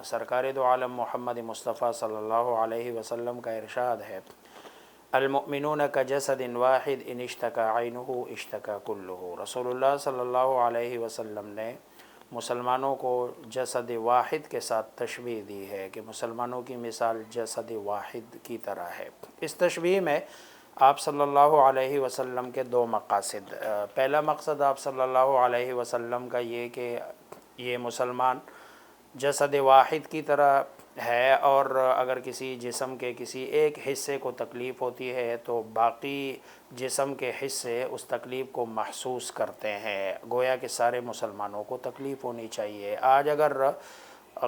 سرکار دو عالم محمد مصطفیٰ صلی اللہ علیہ وسلم کا ارشاد ہے، المؤمنون کجسد واحد ان اشتکا عینہ اشتکا کلہ۔ رسول اللہ صلی اللہ علیہ وسلم نے مسلمانوں کو جسد واحد کے ساتھ تشبیہ دی ہے کہ مسلمانوں کی مثال جسد واحد کی طرح ہے۔ اس تشبیہ میں آپ صلی اللہ علیہ وسلم کے دو مقاصد، پہلا مقصد آپ صلی اللہ علیہ وسلم کا یہ کہ یہ مسلمان جسد واحد کی طرح ہے، اور اگر کسی جسم کے کسی ایک حصے کو تکلیف ہوتی ہے تو باقی جسم کے حصے اس تکلیف کو محسوس کرتے ہیں، گویا کہ سارے مسلمانوں کو تکلیف ہونی چاہیے۔ آج اگر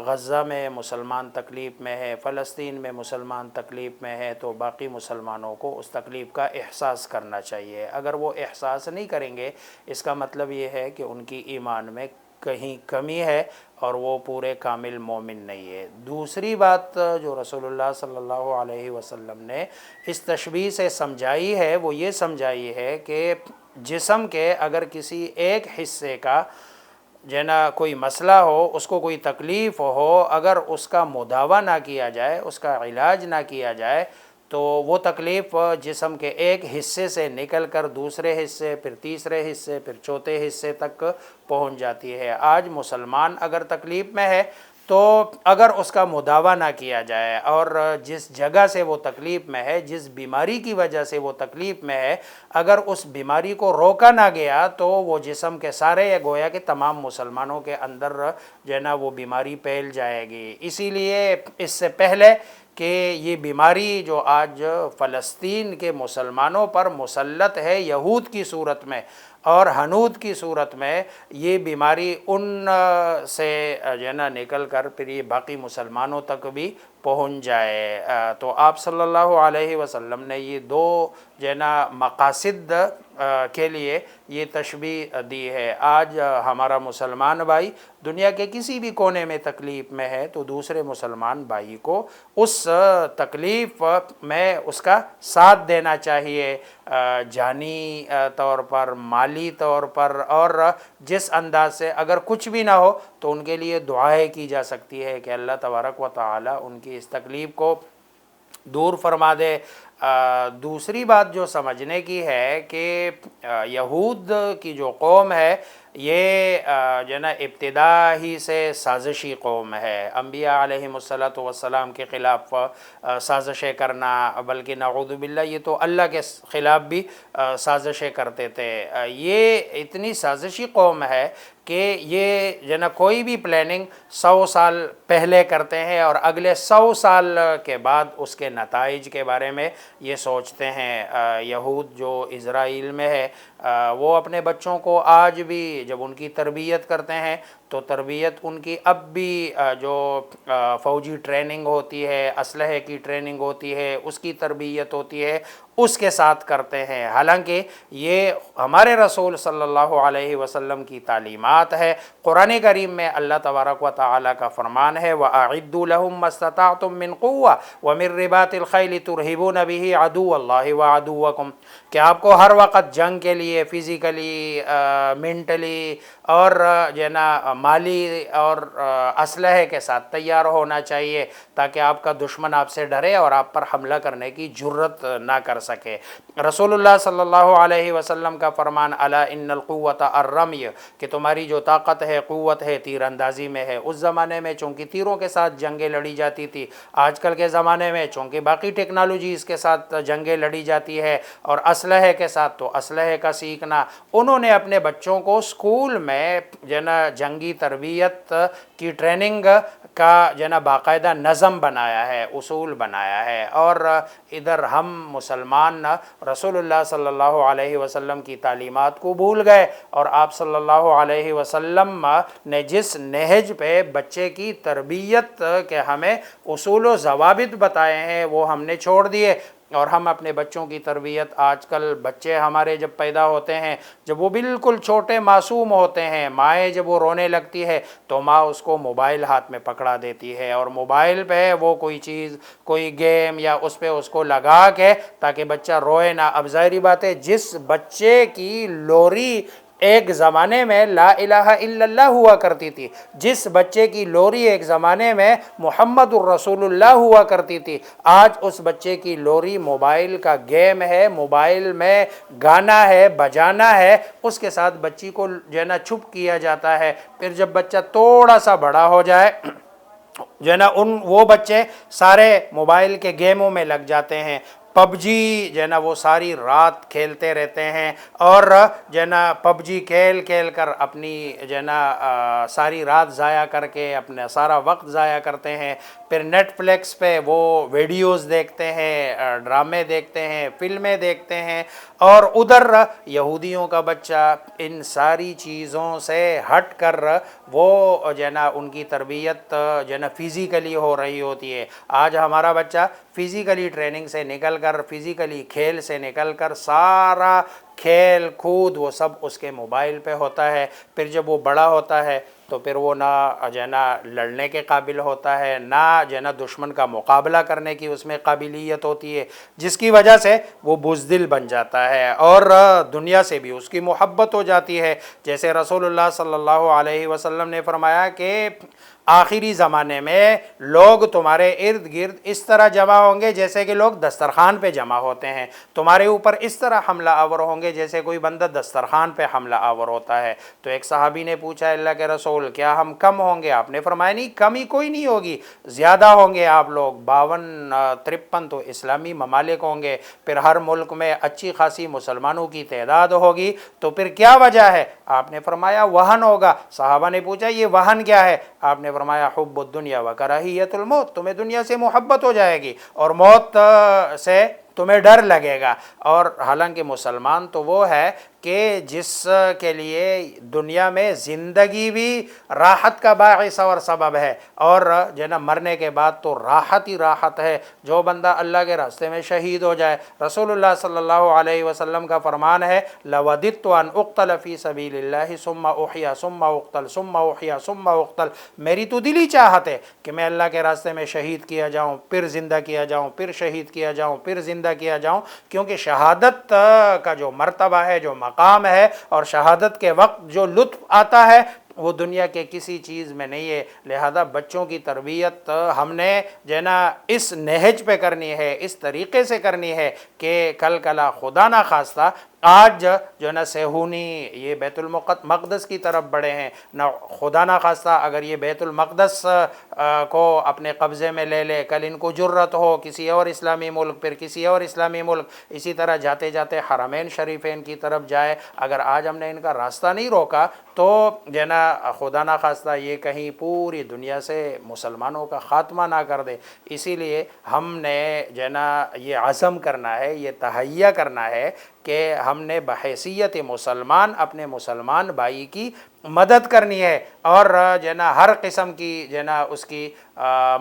غزہ میں مسلمان تکلیف میں ہے، فلسطین میں مسلمان تکلیف میں ہے، تو باقی مسلمانوں کو اس تکلیف کا احساس کرنا چاہیے۔ اگر وہ احساس نہیں کریں گے، اس کا مطلب یہ ہے کہ ان کی ایمان میں کہیں کمی ہے اور وہ پورے کامل مومن نہیں ہے۔ دوسری بات جو رسول اللہ صلی اللہ علیہ وسلم نے اس تشبیہ سے سمجھائی ہے، وہ یہ سمجھائی ہے کہ جسم کے اگر کسی ایک حصے کا کوئی مسئلہ ہو، اس کو کوئی تکلیف ہو، اگر اس کا مداوع نہ کیا جائے، اس کا علاج نہ کیا جائے، تو وہ تکلیف جسم کے ایک حصے سے نکل کر دوسرے حصے، پھر تیسرے حصے، پھر چوتھے حصے تک پہنچ جاتی ہے۔ آج مسلمان اگر تکلیف میں ہے تو اگر اس کا مداوع نہ کیا جائے، اور جس جگہ سے وہ تکلیف میں ہے، جس بیماری کی وجہ سے وہ تکلیف میں ہے، اگر اس بیماری کو روکا نہ گیا تو وہ جسم کے سارے یا گویا کہ تمام مسلمانوں کے اندر وہ بیماری پھیل جائے گی۔ اسی لیے اس سے پہلے کہ یہ بیماری جو آج فلسطین کے مسلمانوں پر مسلط ہے یہود کی صورت میں اور ہنود کی صورت میں، یہ بیماری ان سے نکل کر پھر یہ باقی مسلمانوں تک بھی پہنچ جائے، تو آپ صلی اللہ علیہ وسلم نے یہ دو مقاصد کے لیے یہ تشبیہ دی ہے۔ آج ہمارا مسلمان بھائی دنیا کے کسی بھی کونے میں تکلیف میں ہے تو دوسرے مسلمان بھائی کو اس تکلیف میں اس کا ساتھ دینا چاہیے، جانی طور پر، مالی طور پر، اور جس انداز سے اگر کچھ بھی نہ ہو تو ان کے لیے دعائیں کی جا سکتی ہے کہ اللہ تبارک و تعالی ان کی اس تکلیف کو دور فرما دے۔ دوسری بات جو سمجھنے کی ہے کہ یہود کی جو قوم ہے یہ ابتدا ہی سے سازشی قوم ہے، انبیاء علیہم السلام کے خلاف سازشیں کرنا، بلکہ نعوذ باللہ یہ تو اللہ کے خلاف بھی سازشیں کرتے تھے۔ یہ اتنی سازشی قوم ہے کہ یہ کوئی بھی پلاننگ 100 سال پہلے کرتے ہیں اور اگلے 100 سال کے بعد اس کے نتائج کے بارے میں یہ سوچتے ہیں۔ یہود جو اسرائیل میں ہے وہ اپنے بچوں کو آج بھی جب ان کی تربیت کرتے ہیں تو تربیت ان کی اب بھی جو فوجی ٹریننگ ہوتی ہے، اسلحے کی ٹریننگ ہوتی ہے، اس کی تربیت ہوتی ہے، اس کے ساتھ کرتے ہیں، حالانکہ یہ ہمارے رسول صلی اللہ علیہ وسلم کی تعلیمات ہے۔ قرآن کریم میں اللہ تبارک و تعالیٰ کا فرمان ہے وَأَعِدُّوا لَهُم مَّا اسْتَطَعْتُم مِّن قُوَّةٍ وَمِن رِّبَاطِ الْخَيْلِ تُرْهِبُونَ بِهِ عَدُوَّ اللَّهِ وَعَدُوَّكُمْ، کہ آپ کو ہر وقت جنگ کے لیے فزیکلی، مینٹلی اور مالی اور اسلحے کے ساتھ تیار ہونا چاہیے تاکہ آپ کا دشمن آپ سے ڈرے اور آپ پر حملہ کرنے کی جرت نہ کر سکے۔ رسول اللہ صلی اللہ علیہ وسلم کا فرمان الا ان القوۃ الرمی، کہ تمہاری جو طاقت ہے، قوت ہے، تیر اندازی میں ہے۔ اس زمانے میں چونکہ تیروں کے ساتھ جنگیں لڑی جاتی تھی، آج کل کے زمانے میں چونکہ باقی ٹیکنالوجیز کے ساتھ جنگیں لڑی جاتی ہے اور اسلحے کے ساتھ، تو اسلحے کا سیکھنا، انہوں نے اپنے بچوں کو اسکول میں جنگی تربیت کی ٹریننگ کا باقاعدہ نظم بنایا ہے، اصول بنایا ہے، اور ادھر ہم مسلمان رسول اللہ صلی اللہ علیہ وسلم کی تعلیمات کو بھول گئے، اور آپ صلی اللہ علیہ وسلم نے جس نہج پہ بچے کی تربیت کے ہمیں اصول و ضوابط بتائے ہیں وہ ہم نے چھوڑ دیے، اور ہم اپنے بچوں کی تربیت، آج کل بچے ہمارے جب پیدا ہوتے ہیں، جب وہ بالکل چھوٹے معصوم ہوتے ہیں، مائیں جب وہ رونے لگتی ہے تو ماں اس کو موبائل ہاتھ میں پکڑا دیتی ہے، اور موبائل پہ وہ کوئی چیز، کوئی گیم یا اس پہ اس کو لگا کے تاکہ بچہ روئے نہ۔ اب ظاہری بات ہے جس بچے کی لوری ایک زمانے میں لا الہ الا اللہ ہوا کرتی تھی، جس بچے کی لوری ایک زمانے میں محمد الرسول اللہ ہوا کرتی تھی، آج اس بچے کی لوری موبائل کا گیم ہے، موبائل میں گانا ہے، بجانا ہے، اس کے ساتھ بچی کو جو ہے نا چھپ کیا جاتا ہے۔ پھر جب بچہ تھوڑا سا بڑا ہو جائے جو ہے نا وہ بچے سارے موبائل کے گیموں میں لگ جاتے ہیں، پب جی جو ہے نا وہ ساری رات کھیلتے رہتے ہیں، اور جو ہے نا پب جی کھیل کھیل کر اپنی جو ہے نا ساری رات ضائع کر کے اپنا سارا وقت ضائع کرتے ہیں۔ پھر نیٹ فلکس پہ وہ ویڈیوز دیکھتے ہیں، ڈرامے دیکھتے ہیں، فلمیں دیکھتے ہیں، اور ادھر یہودیوں کا بچہ ان ساری چیزوں سے ہٹ کر وہ جو ہے نا ان کی تربیت جو ہے نا فزیکلی ہو رہی ہوتی ہے۔ آج ہمارا بچہ فزیکلی ٹریننگ سے نکل کر، فزیکلی کھیل سے نکل کر، سارا کھیل کود وہ سب اس کے موبائل پہ ہوتا ہے۔ پھر جب وہ بڑا ہوتا ہے تو پھر وہ نہ جو ہے نا لڑنے کے قابل ہوتا ہے، نہ جو ہے نا دشمن کا مقابلہ کرنے کی اس میں قابلیت ہوتی ہے، جس کی وجہ سے وہ بزدل بن جاتا ہے اور دنیا سے بھی اس کی محبت ہو جاتی ہے۔ جیسے رسول اللہ صلی اللہ علیہ وسلم نے فرمایا کہ آخری زمانے میں لوگ تمہارے ارد گرد اس طرح جمع ہوں گے جیسے کہ لوگ دسترخوان پہ جمع ہوتے ہیں، تمہارے اوپر اس طرح حملہ آور ہوں گے جیسے کوئی بندہ دسترخوان پہ حملہ آور ہوتا ہے۔ تو ایک صحابی نے پوچھا اللہ کے رسول کیا ہم کم ہوں گے؟ آپ نے فرمایا نہیں، کمی کوئی نہیں ہوگی، زیادہ ہوں گے آپ لوگ، 52 53 تو اسلامی ممالک ہوں گے، پھر ہر ملک میں اچھی خاصی مسلمانوں کی تعداد ہوگی، تو پھر کیا وجہ ہے؟ آپ نے فرمایا وہن ہوگا۔ صحابہ نے پوچھا یہ وہن کیا ہے؟ آپ نے فرمایا حب الدنیا وکراہیت الموت، تمہیں دنیا سے محبت ہو جائے گی اور موت سے تمہیں ڈر لگے گا۔ اور حالانکہ مسلمان تو وہ ہے کہ جس کے لیے دنیا میں زندگی بھی راحت کا باعث اور سبب ہے، اور جو ہے نا مرنے کے بعد تو راحت ہی راحت ہے۔ جو بندہ اللہ کے راستے میں شہید ہو جائے، رسول اللہ صلی اللہ علیہ وسلم کا فرمان ہے لَوَدِدْتُ أَنْ أُقْتَلَ فِي سَبِيلِ اللَّهِ ثُمَّ أُحْيَا ثُمَّ أُقْتَلْ ثُمَّ أُحْيَا ثُمَّ أُقْتَلْ، میری تو دلی چاہت ہے کہ میں اللہ کے راستے میں شہید کیا جاؤں، پھر زندہ کیا جاؤں، پھر شہید کیا جاؤں، پھر زندہ کیا جاؤں، کیونکہ شہادت کا جو مرتبہ ہے، جو مقام ہے، اور شہادت کے وقت جو لطف آتا ہے وہ دنیا کے کسی چیز میں نہیں ہے۔ لہذا بچوں کی تربیت ہم نے جو ہے نا اس نہج پہ کرنی ہے، اس طریقے سے کرنی ہے کہ کل کلا خدا نہ خواستہ آج جو ہے نا سیہونی یہ بیت المقدس کی طرف بڑھے ہیں، نہ خدا نہ خواستہ اگر یہ بیت المقدس کو اپنے قبضے میں لے لے، کل ان کو جرت ہو کسی اور اسلامی ملک، پھر کسی اور اسلامی ملک، اسی طرح جاتے جاتے حرمین شریفین کی طرف جائے۔ اگر آج ہم نے ان کا راستہ نہیں روکا تو جو ہے نا خدا نہ خواستہ یہ کہیں پوری دنیا سے مسلمانوں کا خاتمہ نہ کر دے۔ اسی لیے ہم نے جو ہے نا یہ عزم کرنا ہے، یہ تہیہ کرنا ہے کہ ہم نے بحیثیت مسلمان اپنے مسلمان بھائی کی مدد کرنی ہے، اور جو ہے نا ہر قسم کی جو ہے نا اس کی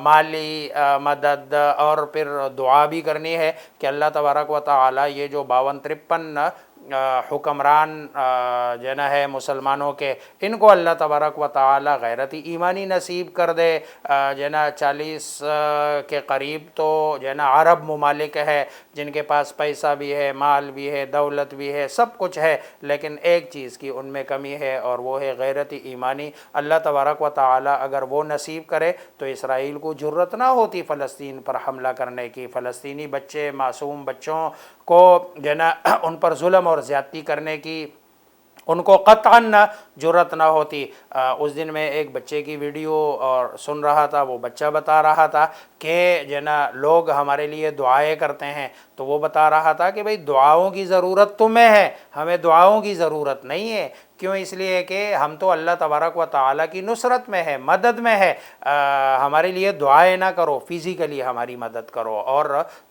مالی مدد اور پھر دعا بھی کرنی ہے کہ اللہ تبارک و تعالی یہ جو 52-53 حکمران جو ہے نا ہے مسلمانوں کے، ان کو اللہ تبارک و تعالی غیرت ایمانی نصیب کر دے۔ جو ہے نا 40 کے قریب تو جو ہے نا عرب ممالک ہے جن کے پاس پیسہ بھی ہے، مال بھی ہے، دولت بھی ہے، سب کچھ ہے، لیکن ایک چیز کی ان میں کمی ہے اور وہ ہے غیرت ایمانی۔ اللہ تبارک و تعالی اگر وہ نصیب کرے تو اسرائیل کو جرت نہ ہوتی فلسطین پر حملہ کرنے کی، فلسطینی بچے، معصوم بچوں کو جو ہے نا ان پر ظلم اور زیادتی کرنے کی ان کو قطعاً جرت نہ ہوتی۔ اس دن میں ایک بچے کی ویڈیو اور سن رہا تھا، وہ بچہ بتا رہا تھا کہ جو ہے نا لوگ ہمارے لیے دعائیں کرتے ہیں، تو وہ بتا رہا تھا کہ بھئی دعاؤں کی ضرورت تمہیں ہے، ہمیں دعاؤں کی ضرورت نہیں ہے۔ کیوں؟ اس لیے کہ ہم تو اللہ تبارک و تعالیٰ کی نصرت میں ہے، مدد میں ہے، ہمارے لیے دعائیں نہ کرو، فزیکلی ہماری مدد کرو اور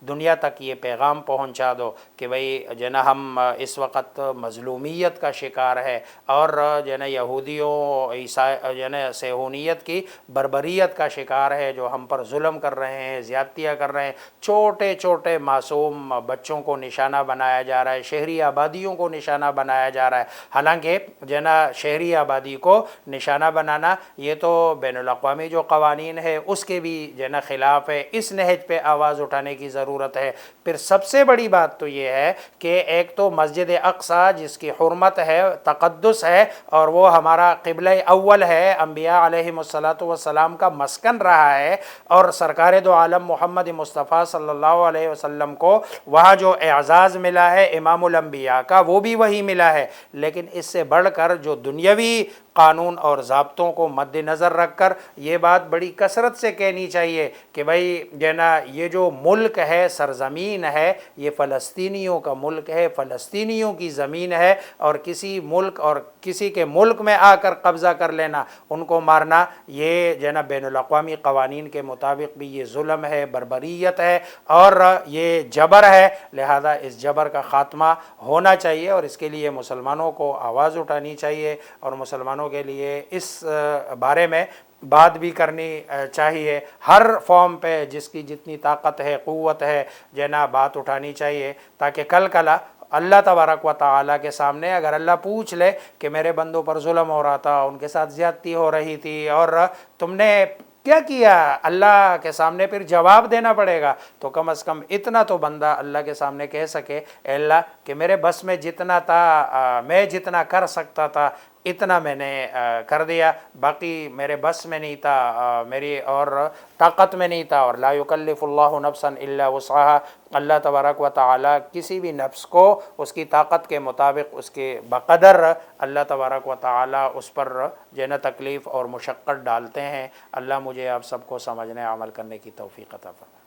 دنیا تک یہ پیغام پہنچا دو کہ بھئی جو ہے نا ہم اس وقت مظلومیت کا شکار ہے، اور جو ہے نا یہودیوں جو ہے نا صہیونیت کی بربریت کا شکار ہے، جو ہم پر ظلم کر رہے ہیں، زیادتیاں کر رہے ہیں، چھوٹے چھوٹے معصوم بچوں کو نشانہ بنایا جا رہا ہے، شہری آبادیوں کو نشانہ بنایا جا رہا ہے۔ حالانکہ جو ہے نا شہری آبادی کو نشانہ بنانا، یہ تو بین الاقوامی جو قوانین ہے اس کے بھی جو ہے نا خلاف ہے، اس نہج پہ آواز اٹھانے کی ضرورت ہے۔ پھر سب سے بڑی بات تو یہ ہے کہ ایک تو مسجد اقصیٰ جس کی حرمت ہے، تقدس ہے، اور وہ ہمارا قبلہ اول ہے، انبیاء علیہم الصلاۃ والسلام کا مسکن رہا ہے، اور سرکار دو عالم محمد مصطفیٰ صلی اللہ علیہ وسلم کو وہاں جو اعزاز ملا ہے امام الانبیاء کا وہ بھی وہی ملا ہے، لیکن اس سے بڑھ کر جو دنیاوی قانون اور ضابطوں کو مد نظر رکھ کر یہ بات بڑی کثرت سے کہنی چاہیے کہ بھائی جو ہے نا یہ جو ملک ہے، سرزمین ہے، یہ فلسطینیوں کا ملک ہے، فلسطینیوں کی زمین ہے، اور کسی ملک اور کسی کے ملک میں آ کر قبضہ کر لینا، ان کو مارنا، یہ جو ہے نا بین الاقوامی قوانین کے مطابق بھی یہ ظلم ہے، بربریت ہے، اور یہ جبر ہے۔ لہذا اس جبر کا خاتمہ ہونا چاہیے، اور اس کے لیے مسلمانوں کو آواز اٹھانی چاہیے، اور مسلمانوں کے لیے اس بارے میں بات بھی کرنی چاہیے، ہر فارم پہ جس کی جتنی طاقت ہے، قوت ہے، جو ہے نا بات اٹھانی چاہیے، تاکہ کل اللہ تبارک و تعالیٰ کے سامنے اگر اللہ پوچھ لے کہ میرے بندوں پر ظلم ہو رہا تھا، ان کے ساتھ زیادتی ہو رہی تھی، اور تم نے کیا کیا، اللہ کے سامنے پھر جواب دینا پڑے گا، تو کم از کم اتنا تو بندہ اللہ کے سامنے کہہ سکے، اے اللہ کہ میرے بس میں جتنا تھا، میں جتنا کر سکتا تھا اتنا میں نے کر دیا، باقی میرے بس میں نہیں تھا، میری اور طاقت میں نہیں تھا، اور لا یکلف اللہ نفسا الا وسعها، اللہ تبارک و تعالی کسی بھی نفس کو اس کی طاقت کے مطابق، اس کے بقدر اللہ تبارک و تعالی اس پر جو ہے نا تکلیف اور مشقت ڈالتے ہیں۔ اللہ مجھے آپ سب کو سمجھنے عمل کرنے کی توفیق عطا فرمائے۔